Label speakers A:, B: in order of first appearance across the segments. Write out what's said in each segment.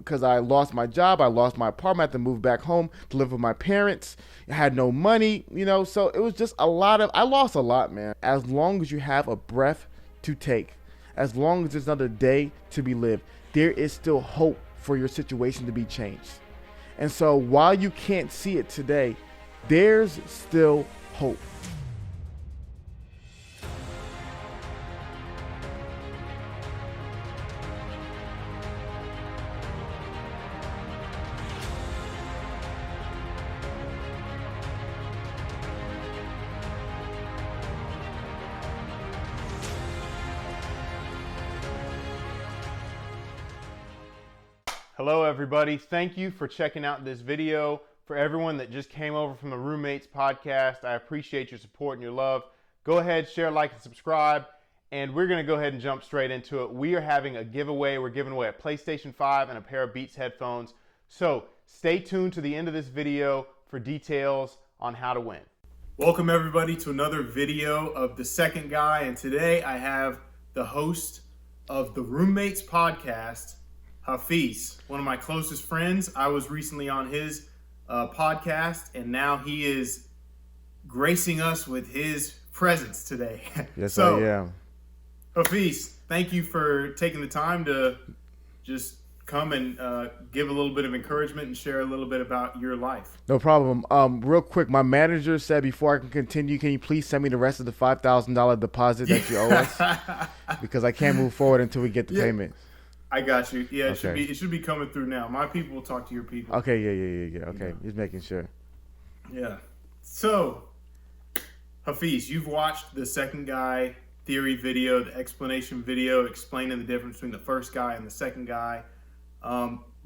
A: because I lost my job. I lost my apartment. I had to move back home to live with my parents. I had no money, so it was just I lost a lot, man. As long as you have a breath to take, as long as there's another day to be lived, there is still hope for your situation to be changed. And so while you can't see it today, there's still hope. Hello everybody, thank you for checking out this video. For everyone that just came over from the Roommates podcast, I appreciate your support and your love. Go ahead, share, like, and subscribe, and we're gonna go ahead and jump straight into it. We are having a giveaway. We're giving away a PlayStation 5 and a pair of Beats headphones. So stay tuned to the end of this video for details on how to win. Welcome everybody to another video of The Second Guy, and today I have the host of the Roommates podcast, Hafiz, one of my closest friends. I was recently on his podcast, and now he is gracing us with his presence today. Yes, so, I am.
B: Hafiz, thank you for taking the time to just come and give a little bit of encouragement and share a little bit about your life.
A: No problem. Real quick, my manager said before I can continue, can you please send me the rest of the $5,000 deposit that you owe us? Because I can't move forward until we get the payment.
B: I got you. Yeah,
A: okay.
B: It should be coming through now. My people will talk to your people.
A: Okay, yeah. Okay, just making sure.
B: Yeah. So, Hafiz, you've watched the Second Guy theory video, the explanation video, explaining the difference between the first guy and the second guy.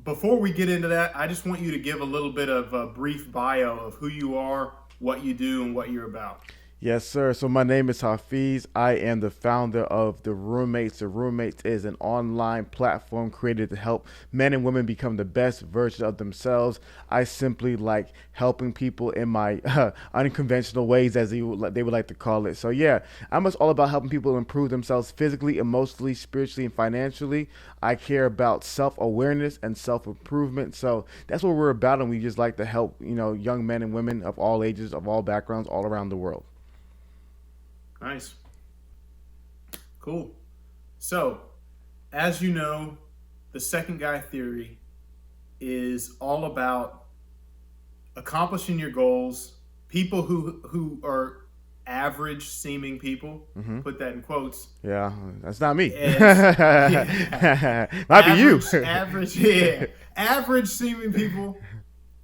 B: Before we get into that, I just want you to give a little bit of a brief bio of who you are, what you do, and what you're about.
A: Yes, sir. So my name is Hafiz. I am the founder of The Roommates. The Roommates is an online platform created to help men and women become the best version of themselves. I simply like helping people in my unconventional ways, as they would like to call it. So yeah, I'm just all about helping people improve themselves physically, emotionally, spiritually, and financially. I care about self-awareness and self-improvement. So that's what we're about, and we just like to help, young men and women of all ages, of all backgrounds, all around the world.
B: Nice. Cool. So, as you know, the Second Guy theory is all about accomplishing your goals. People who are average seeming people, put that in quotes.
A: Yeah, that's not me.
B: Might be you. Average seeming people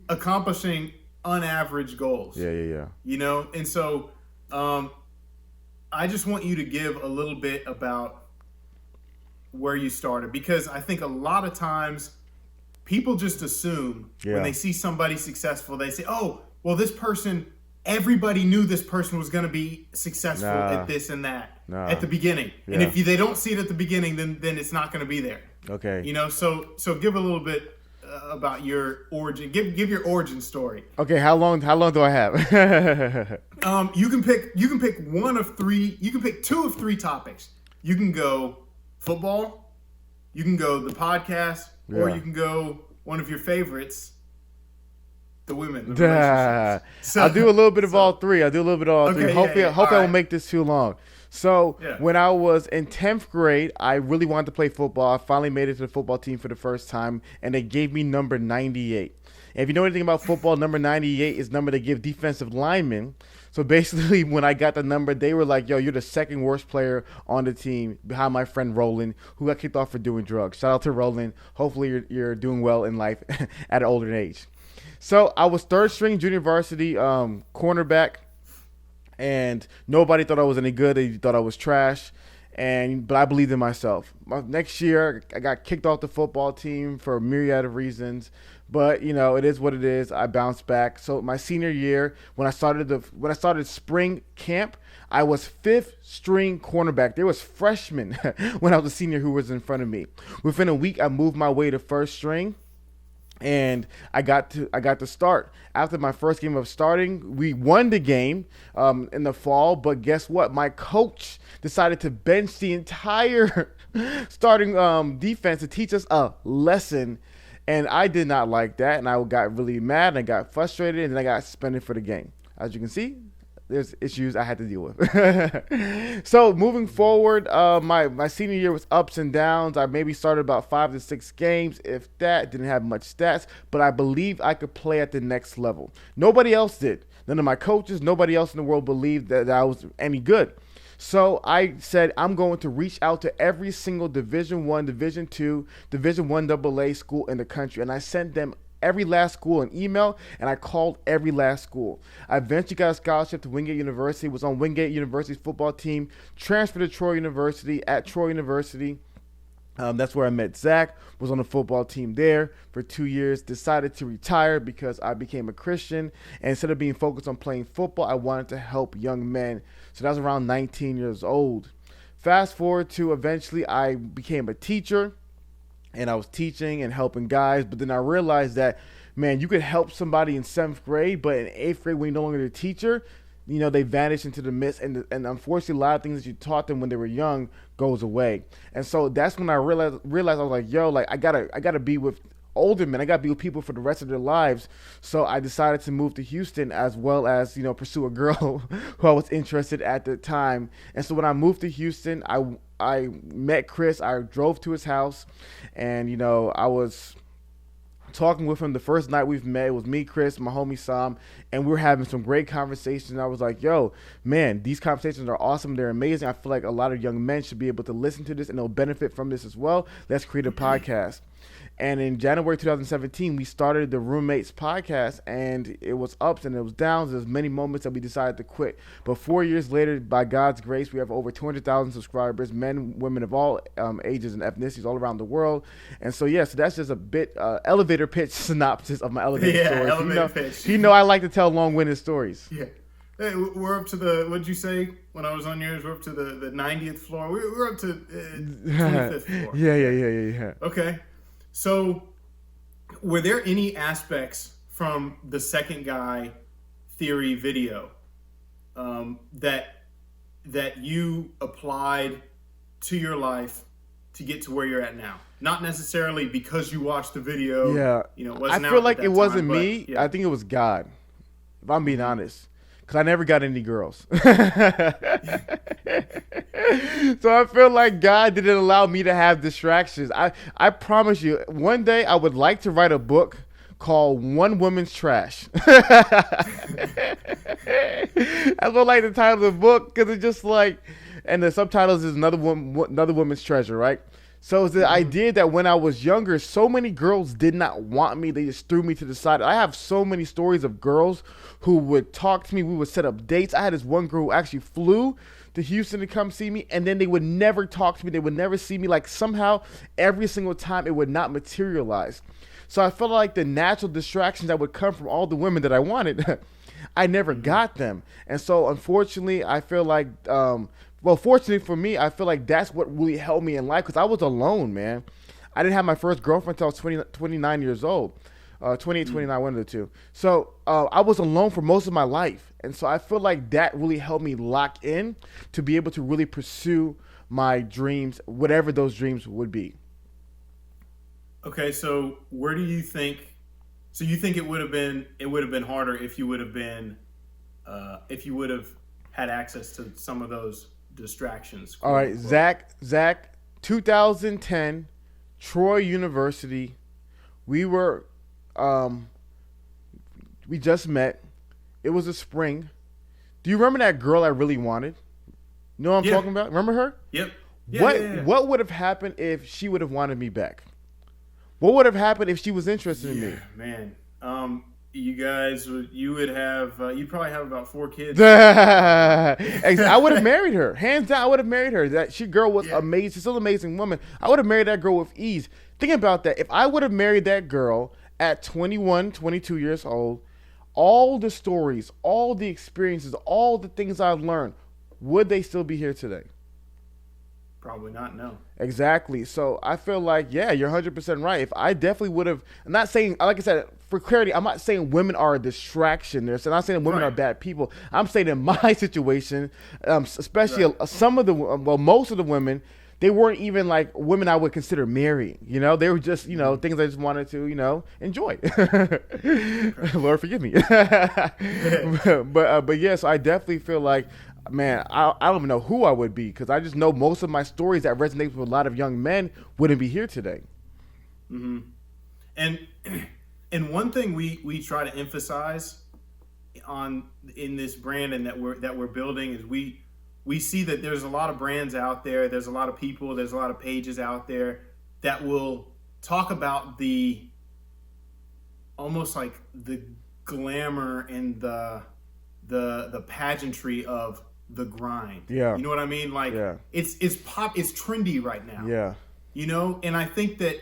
B: accomplishing unaverage goals.
A: Yeah.
B: And so, I just want you to give a little bit about where you started, because I think a lot of times people just assume when they see somebody successful, they say, oh, well, this person, everybody knew this person was going to be successful at this and that at the beginning. Yeah. And if they don't see it at the beginning, then it's not going to be there.
A: Okay.
B: So give a little bit about your origin. Give your origin story.
A: Okay, how long do I have?
B: You can pick one of three. You can pick two of three topics. You can go football, you can go the podcast, or you can go one of your favorites, the women. The
A: so, I'll do a little bit of all three. Hopefully I won't make this too long. So when I was in 10th grade, I really wanted to play football. I finally made it to the football team for the first time, and they gave me number 98. And if you know anything about football, number 98 is the number they give defensive linemen. So basically, when I got the number, they were like, yo, you're the second worst player on the team behind my friend Roland, who got kicked off for doing drugs. Shout out to Roland. Hopefully you're doing well in life at an older age. So I was third string junior varsity cornerback. And nobody thought I was any good. They thought I was trash. But I believed in myself. Next year, I got kicked off the football team for a myriad of reasons. But, it is what it is. I bounced back. So my senior year, when I started spring camp, I was fifth string cornerback. There was freshmen when I was a senior who was in front of me. Within a week, I moved my way to first string. And I got to start. After my first game of starting, we won the game in the fall. But guess what? My coach decided to bench the entire starting defense to teach us a lesson. And I did not like that, and I got really mad, and I got frustrated, and then I got suspended for the game. As you can see, there's issues I had to deal with. So moving forward, my senior year was ups and downs. I maybe started about 5 to 6 games, if that. Didn't have much stats, but I believed I could play at the next level. Nobody else did. None of my coaches, nobody else in the world believed that I was any good. So I said I'm going to reach out to every single Division I, Division II, Division I AA school in the country, and I sent them every last school an email, and I called every last school. I eventually got a scholarship to Wingate University, was on Wingate University's football team, transferred to Troy University. At Troy University, that's where I met Zach, was on the football team there for 2 years, decided to retire because I became a Christian, and instead of being focused on playing football, I wanted to help young men. So that was around 19 years old. Fast forward to eventually I became a teacher, and I was teaching and helping guys, but then I realized that, man, you could help somebody in 7th grade, but in 8th grade when you're no longer the teacher, you know, they vanish into the mist, and unfortunately a lot of things that you taught them when they were young goes away. And so that's when I realized I was like, yo, like I gotta be with older men. I gotta be with people for the rest of their lives. So I decided to move to Houston, as well as, you know, pursue a girl who I was interested at the time. And so when I moved to Houston, I met Chris. I drove to his house, and, you know, I was talking with him the first night we've met. It was me, Chris, my homie Sam, and we were having some great conversations. I was like, yo, man, these conversations are awesome. They're amazing. I feel like a lot of young men should be able to listen to this, and they'll benefit from this as well. Let's create a podcast. And in January 2017, we started the Roommates podcast, and it was ups and it was downs. There's many moments that we decided to quit. But 4 years later, by God's grace, we have over 200,000 subscribers, men, women of all ages and ethnicities all around the world. And so, yeah, so that's just a bit elevator pitch synopsis of my elevator story.
B: Elevator pitch.
A: You know I like to tell long-winded stories.
B: Yeah. Hey, we're up to the, what'd you say when I was on yours? We're up to the 90th floor. We're up to 25th floor.
A: Yeah.
B: Okay. So, were there any aspects from the second guy theory video that you applied to your life to get to where you're at now? Not necessarily because you watched the video.
A: Yeah,
B: you know,
A: I feel like it wasn't me. I think it was God, if I'm being honest. Because I never got any girls. So I feel like God didn't allow me to have distractions. I promise you, one day I would like to write a book called One Woman's Trash. That's what I like the title of the book, because it's just like, and the subtitles is Another Woman's Treasure, right? So it's the idea that when I was younger, so many girls did not want me. They just threw me to the side. I have so many stories of girls who would talk to me. We would set up dates. I had this one girl who actually flew to Houston to come see me, and then they would never talk to me. They would never see me. Like, somehow, every single time, it would not materialize. So I felt like the natural distractions that would come from all the women that I wanted, I never got them. And so, unfortunately, I feel like... well, fortunately for me, I feel like that's what really helped me in life, because I was alone, man. I didn't have my first girlfriend until I was 29 years old. 28, 29, one of the two. So I was alone for most of my life. And so I feel like that really helped me lock in to be able to really pursue my dreams, whatever those dreams would be.
B: Okay, so where do you think... So you think it would have been harder if you would have had access to some of those distractions?
A: All right, Zach, 2010, Troy University. We were, we just met. It was a spring. Do you remember that girl I really wanted? You know what I'm talking about? Remember her?
B: Yep.
A: What would have happened if she would have wanted me back? What would have happened if she was interested in me?
B: Man, you guys, you'd probably have about 4 kids.
A: I would have married her. Hands down, I would have married her. That girl was amazing. She's still an amazing woman. I would have married that girl with ease. Think about that. If I would have married that girl at 21, 22 years old, all the stories, all the experiences, all the things I've learned, would they still be here today?
B: Probably not, no.
A: Exactly. So I feel like, yeah, you're 100% right. If I definitely would have, I'm not saying, like I said, for clarity, I'm not saying women are a distraction. I'm not saying women are bad people. I'm saying in my situation, especially some of the, most of the women, they weren't even like women I would consider marrying. You know, they were just, you know, things I just wanted to, you know, enjoy. Lord forgive me. But yeah, so I definitely feel like, man, I don't even know who I would be, because I just know most of my stories that resonate with a lot of young men wouldn't be here today.
B: Mm-hmm. And one thing we try to emphasize in this brand and that we're building is we see that there's a lot of brands out there, there's a lot of people, there's a lot of pages out there that will talk about the almost like the glamour and the pageantry of the grind.
A: Yeah.
B: You know what I mean? Like it's trendy right now.
A: Yeah.
B: You know, and I think that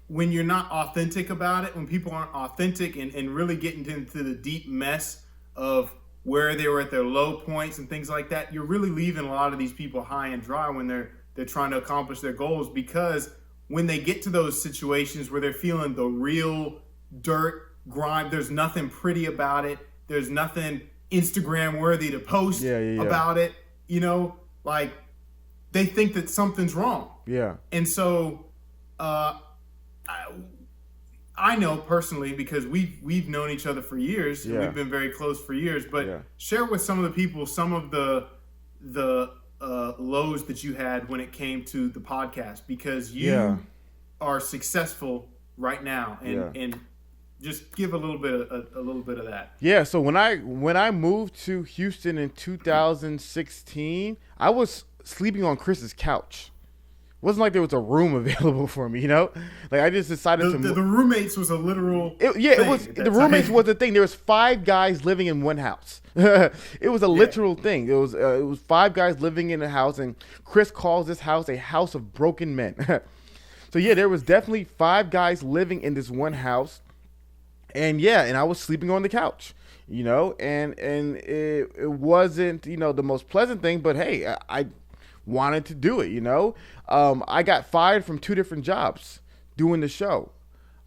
B: when you're not authentic about it, when people aren't authentic and really getting into the deep mess of where they were at their low points and things like that, you're really leaving a lot of these people high and dry when they're trying to accomplish their goals, because when they get to those situations where they're feeling the real dirt, grime, there's nothing pretty about it. There's nothing Instagram worthy to post about it. You know, like they think that something's wrong.
A: Yeah.
B: And so I know personally, because we've known each other for years. And we've been very close for years. But share with some of the people some of the lows that you had when it came to the podcast, because you are successful right now, and just give a little bit of that.
A: Yeah. So when I moved to Houston in 2016, I was sleeping on Chris's couch. It wasn't like there was a room available for me, you know. Like I just decided
B: the roommates was a literal.
A: It was the roommates was the thing. There was 5 guys living in one house. It was a literal thing. It was 5 guys living in a house, and Chris calls this house a house of broken men. So yeah, there was definitely 5 guys living in this one house, and I was sleeping on the couch, you know, and it wasn't, you know, the most pleasant thing, but hey, I wanted to do it, you know. I got fired from 2 different jobs doing the show.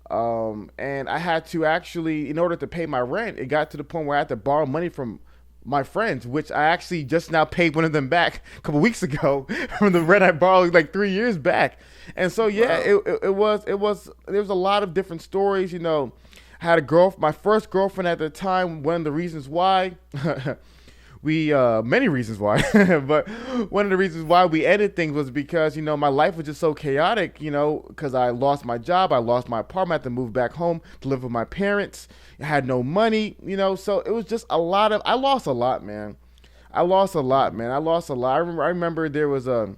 A: And I had to actually, in order to pay my rent, it got to the point where I had to borrow money from my friends, which I actually just now paid one of them back a couple weeks ago from the rent I borrowed like 3 years back. And so, it was, there was a lot of different stories, you know. I had my first girlfriend at the time. One of the reasons why, many reasons why, but one of the reasons why we ended things was because, you know, my life was just so chaotic, you know, because I lost my job, I lost my apartment, I had to move back home to live with my parents. I had no money, you know, so it was just I lost a lot, man. I lost a lot. I remember there was a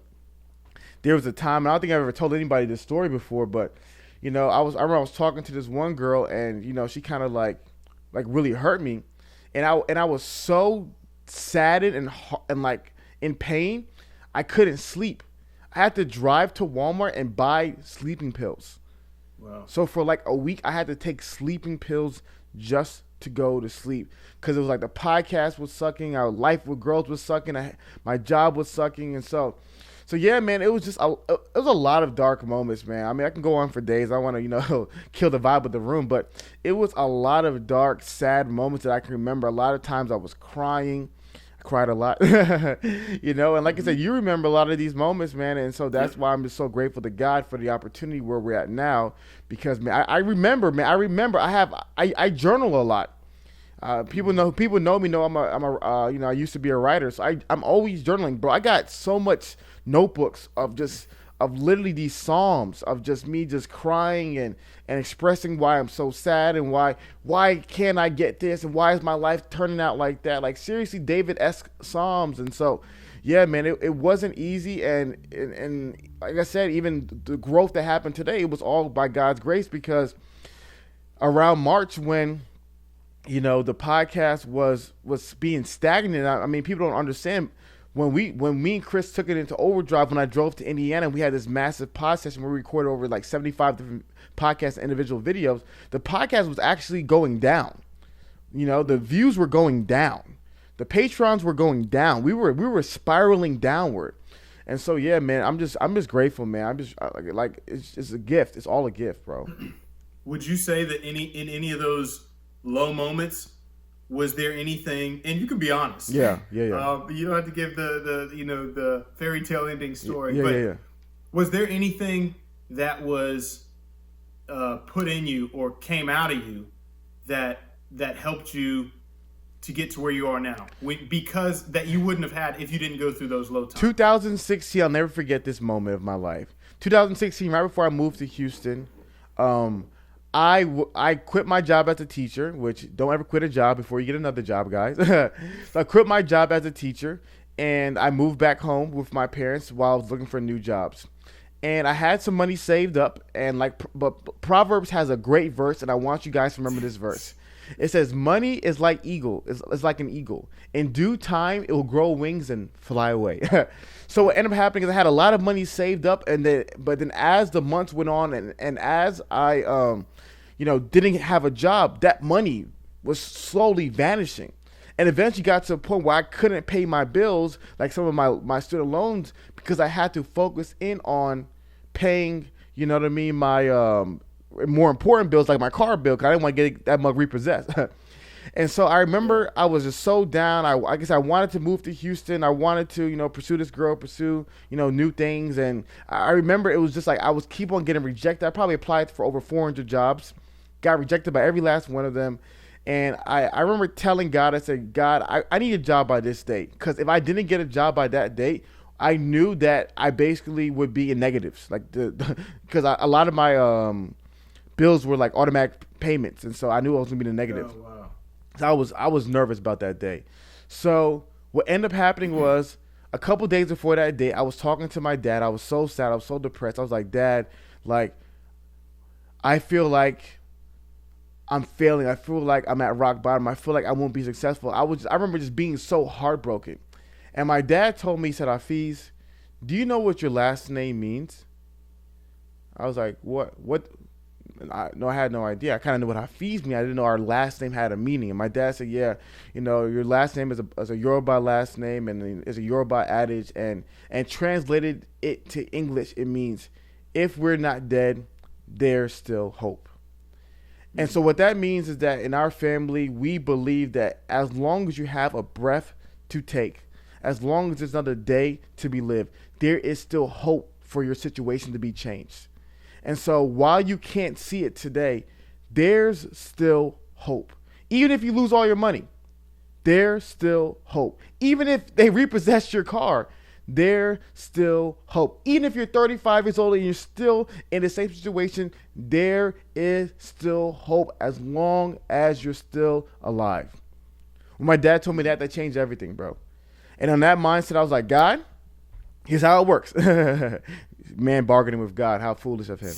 A: time, and I don't think I've ever told anybody this story before, but, you know, I remember I was talking to this one girl, and, you know, she kind of like really hurt me, and I was so saddened and like in pain, I couldn't sleep. I had to drive to Walmart and buy sleeping pills. Wow. So for like a week, I had to take sleeping pills just to go to sleep, because it was like the podcast was sucking, our life with girls was sucking, my job was sucking, and so yeah, man, it was a lot of dark moments, man. I mean, I can go on for days. I want to, you know, kill the vibe of the room, but it was a lot of dark, sad moments that I can remember. A lot of times I was crying. I cried a lot, you know, and like I said, you remember a lot of these moments, man, and so that's why I'm just so grateful to God for the opportunity where we're at now, because, man, I remember, I journal a lot. People know me, know I'm a you know, I used to be a writer, so I'm always journaling, bro. I got so much notebooks of literally these psalms of just me just crying and expressing why I'm so sad, and why can't I get this, and why is my life turning out like that, like seriously David-esque psalms. And so yeah, man, it wasn't easy, and like I said, even the growth that happened today, it was all by God's grace, because around March, when, you know, the podcast was being stagnant. I mean, people don't understand, when me and Chris took it into overdrive, when I drove to Indiana, we had this massive pod session where we recorded over like 75 different podcasts and individual videos. The podcast was actually going down. You know, the views were going down. The Patrons were going down. We were spiraling downward. And so yeah, man, I'm just grateful, man. I'm just like it's a gift. It's all a gift, bro.
B: Would you say that in any of those low moments, was there anything, and you can be honest.
A: Yeah.
B: You don't have to give the fairy tale ending story. Was there anything that was put in you or came out of you that helped you to get to where you are now? Because that you wouldn't have had if you didn't go through those low times.
A: 2016, I'll never forget this moment of my life. 2016, right before I moved to Houston, I quit my job as a teacher, which don't ever quit a job before you get another job, guys. So I quit my job as a teacher, and I moved back home with my parents while I was looking for new jobs. And I had some money saved up, and but Proverbs has a great verse, and I want you guys to remember this verse. It says, "Money is like eagle. It's like an eagle. In due time, it will grow wings and fly away." So what ended up happening is I had a lot of money saved up, but then as the months went on, and as I didn't have a job, that money was slowly vanishing, and eventually got to a point where I couldn't pay my bills, like some of my student loans, because I had to focus in on paying, my more important bills, like my car bill, because I didn't want to get that mug repossessed. And so I remember I was just so down. I guess I wanted to move to Houston. I wanted to, pursue this girl, pursue, new things. And I remember it was just like I was keep on getting rejected. I probably applied for over 400 jobs, got rejected by every last one of them. And I remember telling God, I said, God, I need a job by this date. Because if I didn't get a job by that date, I knew that I basically would be in negatives. Like because a lot of my bills were like automatic payments. And so I knew I was going to be in the negative.
B: Oh, wow.
A: So I was nervous about that day. So what ended up happening was a couple days before that day, I was talking to my dad. I was so sad. I was so depressed. I was like, Dad, like, I feel like I'm failing. I feel like I'm at rock bottom. I feel like I won't be successful. I remember just being so heartbroken. And my dad told me, he said, Hafiz, do you know what your last name means? I was like, what? I had no idea. I kind of knew what Hafiz meant. I didn't know our last name had a meaning. And my dad said, yeah, your last name is a Yoruba last name, and it's a Yoruba adage, and translated it to English, it means, if we're not dead, there's still hope. And so what that means is that in our family, we believe that as long as you have a breath to take, as long as there's another day to be lived, there is still hope for your situation to be changed. And so while you can't see it today, there's still hope. Even if you lose all your money, there's still hope. Even if they repossess your car, there's still hope. Even if you're 35 years old and you're still in the same situation, there is still hope as long as you're still alive. When my dad told me that changed everything, bro. And on that mindset, I was like, God, here's how it works. Man bargaining with God, how foolish of him.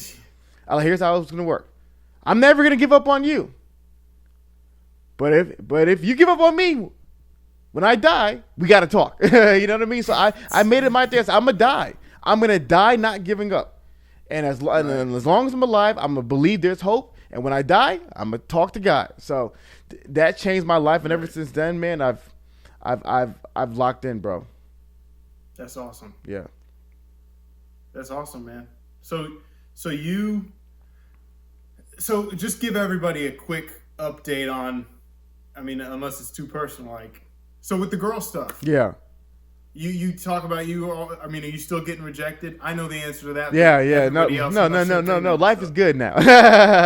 A: Here's how it's going to work. I'm never going to give up on you. But if you give up on me, when I die, we got to talk. You know what I mean? So I made it my thing. I'm going to die. I'm going to die not giving up. And as long as I'm alive, I'm going to believe there's hope. And when I die, I'm going to talk to God. So that changed my life. And ever since then, man, I've locked in, bro.
B: That's awesome.
A: Yeah.
B: That's awesome, man. So just give everybody a quick update on, unless it's too personal, so with the girl stuff.
A: Yeah.
B: You talk about are you still getting rejected? I know the answer to that.
A: Yeah. No. Life is good now.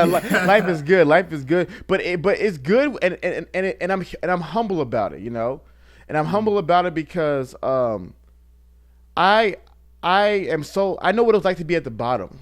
A: Life is good. Life is good. But it's good, and I'm humble about it, And I'm humble about it because I know what it was like to be at the bottom.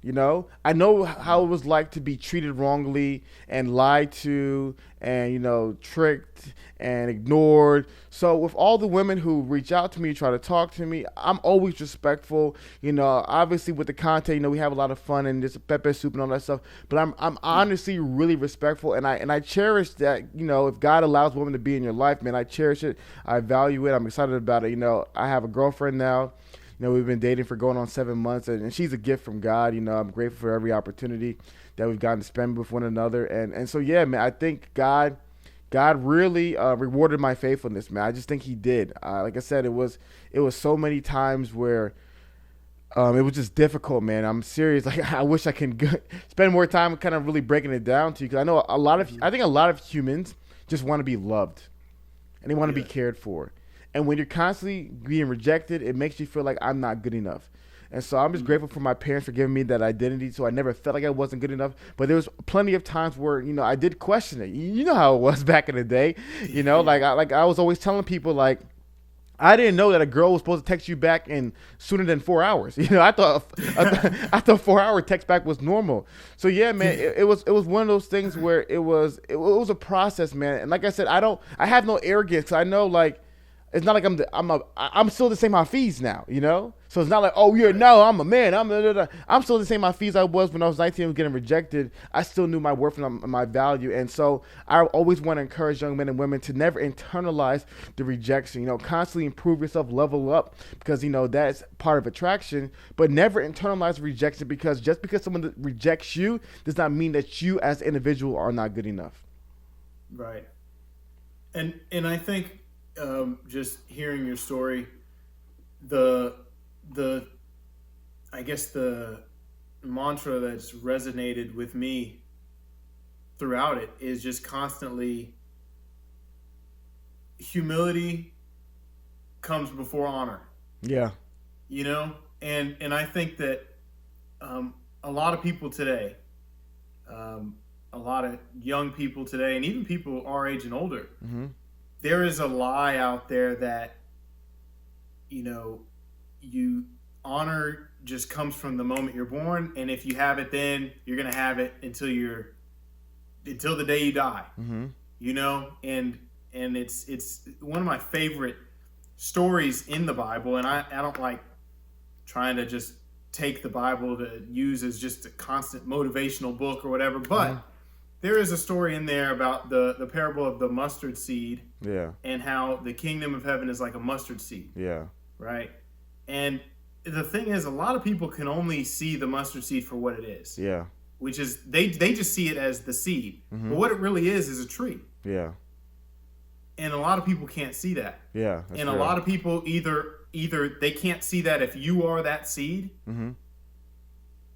A: I know how it was like to be treated wrongly and lied to and, tricked and ignored. So with all the women who reach out to me, try to talk to me, I'm always respectful. Obviously with the content, we have a lot of fun and just pepper soup and all that stuff. But I'm honestly really respectful, and I cherish that. If God allows women to be in your life, man, I cherish it. I value it. I'm excited about it. I have a girlfriend now. We've been dating for going on 7 months, and she's a gift from God. I'm grateful for every opportunity that we've gotten to spend with one another. And so, yeah, man, I think God really rewarded my faithfulness, man. I just think he did. Like I said, it was so many times where it was just difficult, man. I'm serious. Like, I wish I can spend more time kind of really breaking it down to you, because I think a lot of humans just want to be loved, and they want to be cared for. And when you're constantly being rejected, it makes you feel like I'm not good enough. And so I'm just grateful for my parents for giving me that identity, so I never felt like I wasn't good enough. But there was plenty of times where, I did question it. You know how it was back in the day. Like I was always telling people, like, I didn't know that a girl was supposed to text you back in sooner than 4 hours. I thought 4-hour text back was normal. So yeah, man, it was one of those things where it was a process, man. And like I said, I have no arrogance. 'Cause I know, like, it's not like I'm still the same Hafeez now, So it's not like, oh, I'm a man. I'm still the same Hafeez I was when I was 19 and getting rejected. I still knew my worth and my value. And so I always want to encourage young men and women to never internalize the rejection, constantly improve yourself, level up, because, that's part of attraction, but never internalize rejection, because just because someone rejects you does not mean that you as an individual are not good enough.
B: Right. And I think, just hearing your story, I guess the mantra that's resonated with me throughout it is just constantly humility comes before honor.
A: Yeah.
B: And I think that a lot of people today, a lot of young people today, and even people our age and older, there is a lie out there that, you honor just comes from the moment you're born, and if you have it then, you're going to have it until the day you die. And it's one of my favorite stories in the Bible, and I don't like trying to just take the Bible to use as just a constant motivational book or whatever, but there is a story in there about the parable of the mustard seed.
A: Yeah.
B: And how the kingdom of heaven is like a mustard seed. Yeah. Right? And the thing is, a lot of people can only see the mustard seed for what it is. Yeah. Which is, they just see it as the seed. But what it really is a tree. Yeah. And a lot of people can't see that. Yeah. And a lot of people either they can't see that if you are that seed.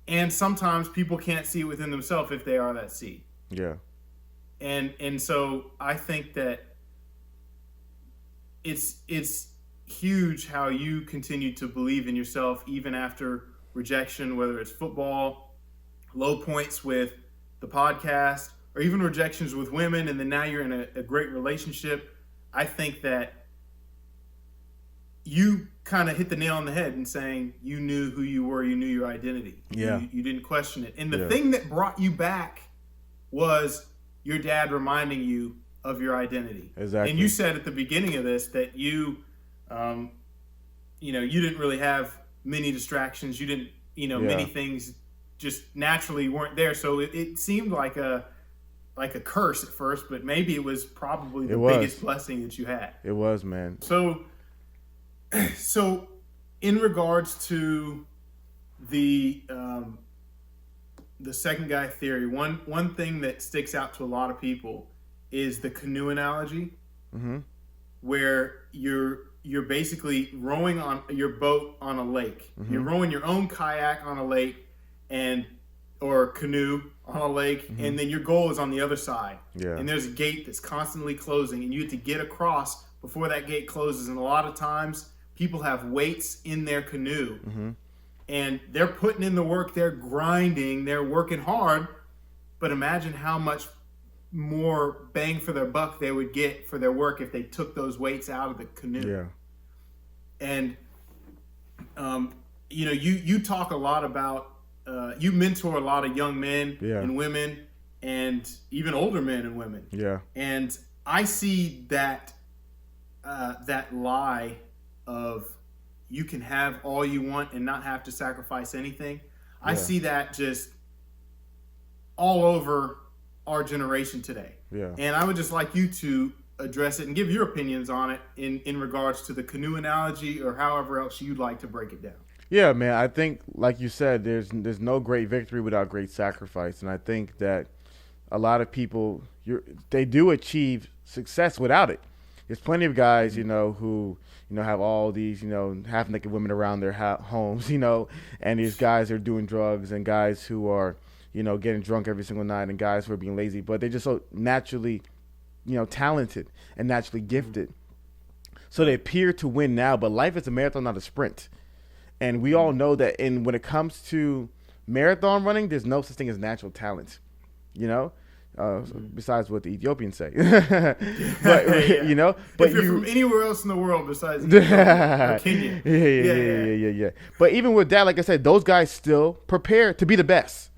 B: And sometimes people can't see it within themselves if they are that seed. Yeah. And so I think that it's huge how you continue to believe in yourself even after rejection, whether it's football, low points with the podcast, or even rejections with women, and then now you're in a great relationship. I think that you kind of hit the nail on the head in saying you knew who you were, you knew your identity. Yeah. You didn't question it. And the thing that brought you back was your dad reminding you of your identity. Exactly. And you said at the beginning of this that you didn't really have many distractions. You didn't, many things just naturally weren't there. So it seemed like a curse at first, but maybe it was probably the biggest blessing that you had.
A: It was, man.
B: So in regards to the second guy theory, one thing that sticks out to a lot of people is the canoe analogy, where you're basically rowing on your boat on a lake. You're rowing your own kayak on a lake or canoe on a lake, and then your goal is on the other side. Yeah. And there's a gate that's constantly closing, and you have to get across before that gate closes. And a lot of times people have weights in their canoe, and they're putting in the work, they're grinding, they're working hard, but imagine how much more bang for their buck they would get for their work if they took those weights out of the canoe. Yeah. And you talk a lot about you mentor a lot of young men and women, and even older men and women. Yeah. And I see that lie of you can have all you want and not have to sacrifice anything. Yeah. I see that just all over our generation today. Yeah. And I would just like you to address it and give your opinions on it in regards to the canoe analogy, or however else you'd like to break it down.
A: Yeah, man, I think, like you said, there's no great victory without great sacrifice. And I think that a lot of people, they do achieve success without it. There's plenty of guys, who, have all these, half-naked women around their homes, and these guys are doing drugs, and guys who are, getting drunk every single night, and guys who are being lazy, but they're just so naturally, talented and naturally gifted. So they appear to win now, but life is a marathon, not a sprint. And we all know that when it comes to marathon running, there's no such thing as natural talent, you know, besides what the Ethiopians say. But,
B: yeah.
A: you know, but
B: if you're from anywhere else in the world besides Kenya.
A: Yeah. But even with that, like I said, those guys still prepare to be the best.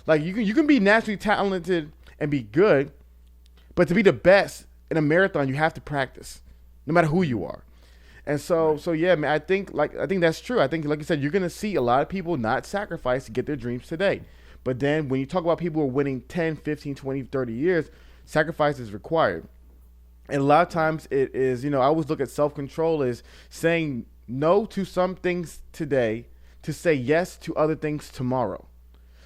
A: Like you can be naturally talented and be good, but to be the best in a marathon, you have to practice, no matter who you are. And so yeah, man, I think that's true. I think, like you said, you're gonna see a lot of people not sacrifice to get their dreams today. But then when you talk about people who are winning 10, 15, 20, 30 years, sacrifice is required. And a lot of times it is, I always look at self-control as saying no to some things today to say yes to other things tomorrow.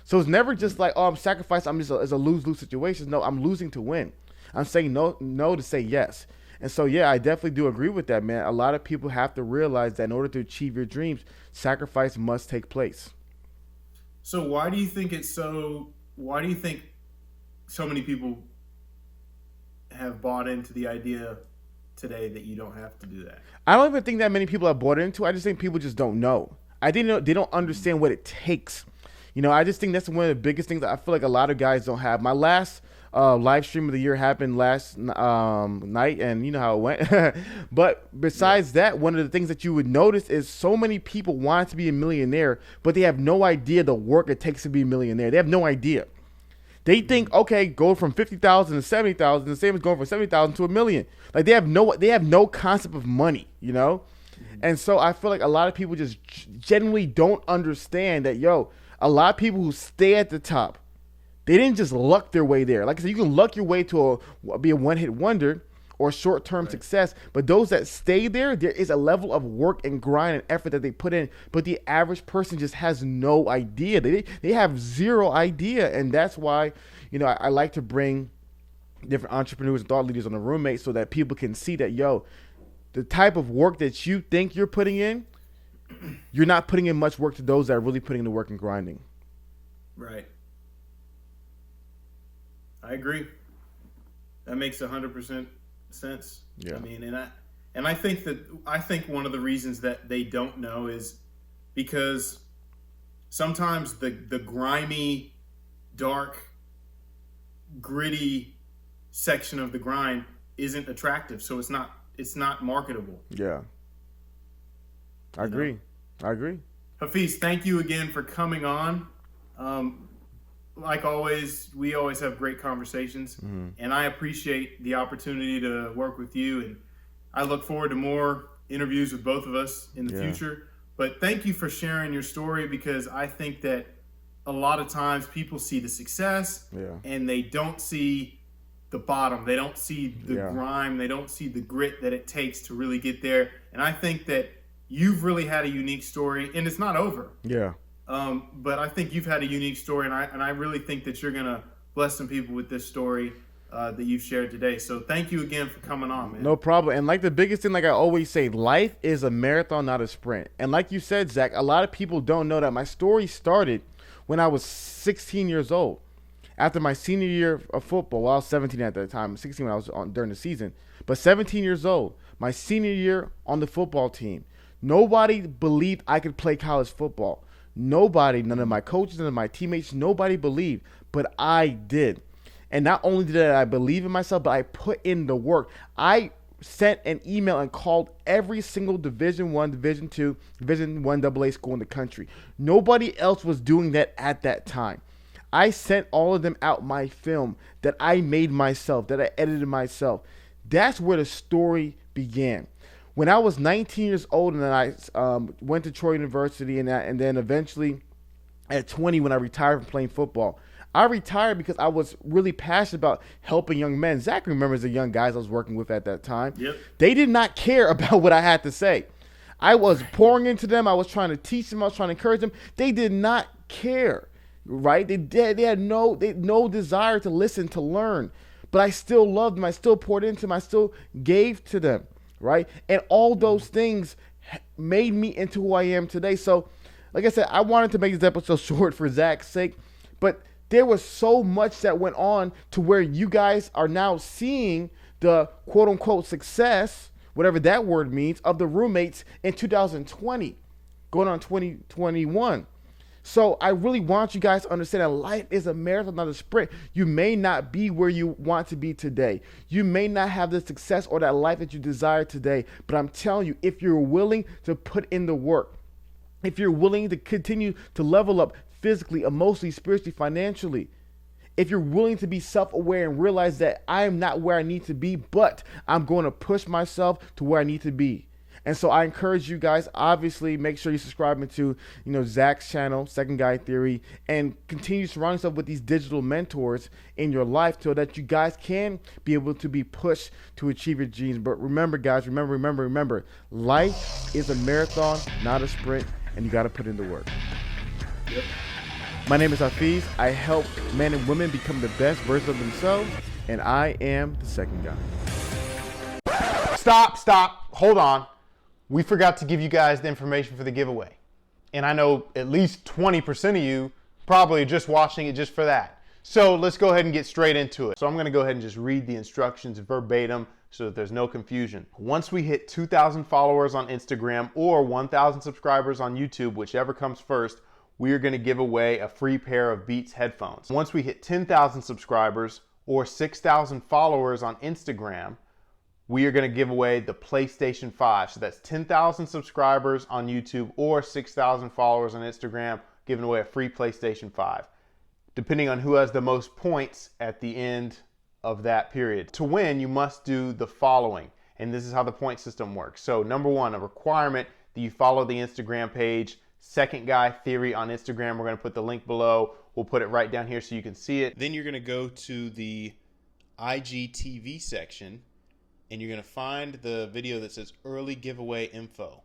A: So it's never just like, oh, I'm sacrificing. It's a lose-lose situation. No, I'm losing to win. I'm saying no to say yes. And so, yeah, I definitely do agree with that, man. A lot of people have to realize that in order to achieve your dreams, sacrifice must take place.
B: So why do you think so many people have bought into the idea today that you don't have to do that?
A: I don't even think that many people have bought into. I just think people just don't know. I didn't know they don't understand what it takes. I just think that's one of the biggest things that I feel like a lot of guys don't have. My last live stream of the year happened last night, and you know how it went. But besides that, one of the things that you would notice is so many people want to be a millionaire, but they have no idea the work it takes to be a millionaire. They have no idea. They think, okay, go from 50,000 to 70,000, the same as going from 70,000 to $1 million. Like they have no concept of money, And so I feel like a lot of people just genuinely don't understand that, a lot of people who stay at the top, they didn't just luck their way there. Like I said, you can luck your way to be a one-hit wonder or short-term success, but those that stay there is a level of work and grind and effort that they put in, but the average person just has no idea. They have zero idea, and that's why, I like to bring different entrepreneurs and thought leaders on the roommate so that people can see that, the type of work that you think you're putting in, you're not putting in much work to those that are really putting in the work and grinding.
B: Right. I agree. That makes 100% sense.
A: Yeah.
B: I mean, and I think one of the reasons that they don't know is because sometimes the grimy, dark, gritty section of the grind isn't attractive, so it's not marketable.
A: Yeah. I agree.
B: Hafeez, thank you again for coming on. Like always, we always have great conversations, and I appreciate the opportunity to work with you, and I look forward to more interviews with both of us in the future. But thank you for sharing your story, because I think that a lot of times people see the success and they don't see the bottom. They don't see the grime. They don't see the grit that it takes to really get there. And I think that you've really had a unique story, and it's not over.
A: Yeah.
B: But I think you've had a unique story, and I really think that you're going to bless some people with this story that you've shared today. So thank you again for coming on, man.
A: No problem. And like the biggest thing, like I always say, life is a marathon, not a sprint. And like you said, Zach, a lot of people don't know that my story started when I was 16 years old. After my senior year of football, well, I was 17 at that time, 16 when I was during the season, but 17 years old, my senior year on the football team. Nobody believed I could play college football. Nobody, none of my coaches, none of my teammates, nobody believed, but I did. And not only did I believe in myself, but I put in the work. I sent an email and called every single Division I, Division II, Division I AA school in the country. Nobody else was doing that at that time. I sent all of them out my film that I made myself, that I edited myself. That's where the story began. When I was 19 years old and I went to Troy University and then eventually at 20 when I retired from playing football, I retired because I was really passionate about helping young men. Zach remembers the young guys I was working with at that time. Yep. They did not care about what I had to say. I was pouring into them. I was trying to teach them. I was trying to encourage them. They did not care, right? They had no desire to listen, to learn. But I still loved them. I still poured into them. I still gave to them. Right? And all those things made me into who I am today. So, like I said, I wanted to make this episode short for Zach's sake, but there was so much that went on to where you guys are now seeing the quote unquote success, whatever that word means, of the roommates in 2020. going on 2021. So I really want you guys to understand that life is a marathon, not a sprint. You may not be where you want to be today. You may not have the success or that life that you desire today. But I'm telling you, if you're willing to put in the work, if you're willing to continue to level up physically, emotionally, spiritually, financially, if you're willing to be self-aware and realize that I am not where I need to be, but I'm going to push myself to where I need to be. And so I encourage you guys, obviously, make sure you subscribe to, Zach's channel, Second Guy Theory, and continue surrounding yourself with these digital mentors in your life so that you guys can be able to be pushed to achieve your dreams. But remember, guys, remember, life is a marathon, not a sprint, and you got to put in the work.
B: Yep.
A: My name is Hafiz. I help men and women become the best version of themselves, and I am the Second Guy.
C: Stop, hold on. We forgot to give you guys the information for the giveaway. And I know at least 20% of you probably just watching it just for that. So let's go ahead and get straight into it. So I'm gonna go ahead and just read the instructions verbatim so that there's no confusion. Once we hit 2,000 followers on Instagram or 1,000 subscribers on YouTube, whichever comes first, we are gonna give away a free pair of Beats headphones. Once we hit 10,000 subscribers or 6,000 followers on Instagram, we are going to give away the PlayStation 5. So that's 10,000 subscribers on YouTube or 6,000 followers on Instagram, giving away a free PlayStation 5, depending on who has the most points at the end of that period. To win, you must do the following, and this is how the point system works. So number one, a requirement that you follow the Instagram page, Second Guy Theory on Instagram. We're going to put the link below. We'll put it right down here so you can see it.
D: Then you're going to go to the IGTV section, and you're going to find the video that says early giveaway info.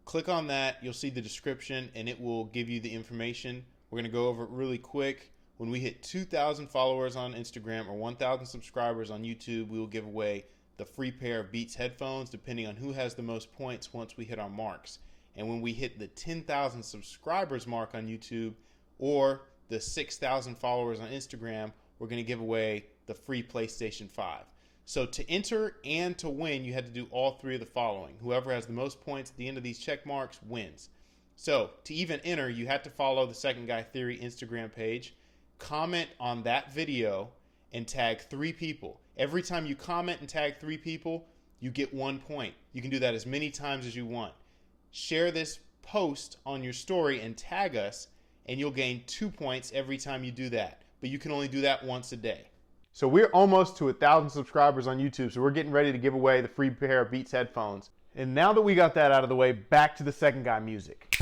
D: Click on that. You'll see the description and it will give you the information. We're going to go over it really quick. When we hit 2,000 followers on Instagram or 1,000 subscribers on YouTube, we will give away the free pair of Beats headphones depending on who has the most points once we hit our marks. And when we hit the 10,000 subscribers mark on YouTube or the 6,000 followers on Instagram, we're going to give away the free PlayStation 5. So to enter and to win, you had to do all three of the following. Whoever has the most points at the end of these check marks wins. So to even enter, you had to follow the Second Guy Theory Instagram page, comment on that video, and tag 3 people. Every time you comment and tag 3 people, you get 1 point. You can do that as many times as you want. Share this post on your story and tag us, and you'll gain 2 points every time you do that. But you can only do that once a day.
C: So we're almost to 1,000 subscribers on YouTube, so we're getting ready to give away the free pair of Beats headphones. And now that we got that out of the way, back to the Second Guy music.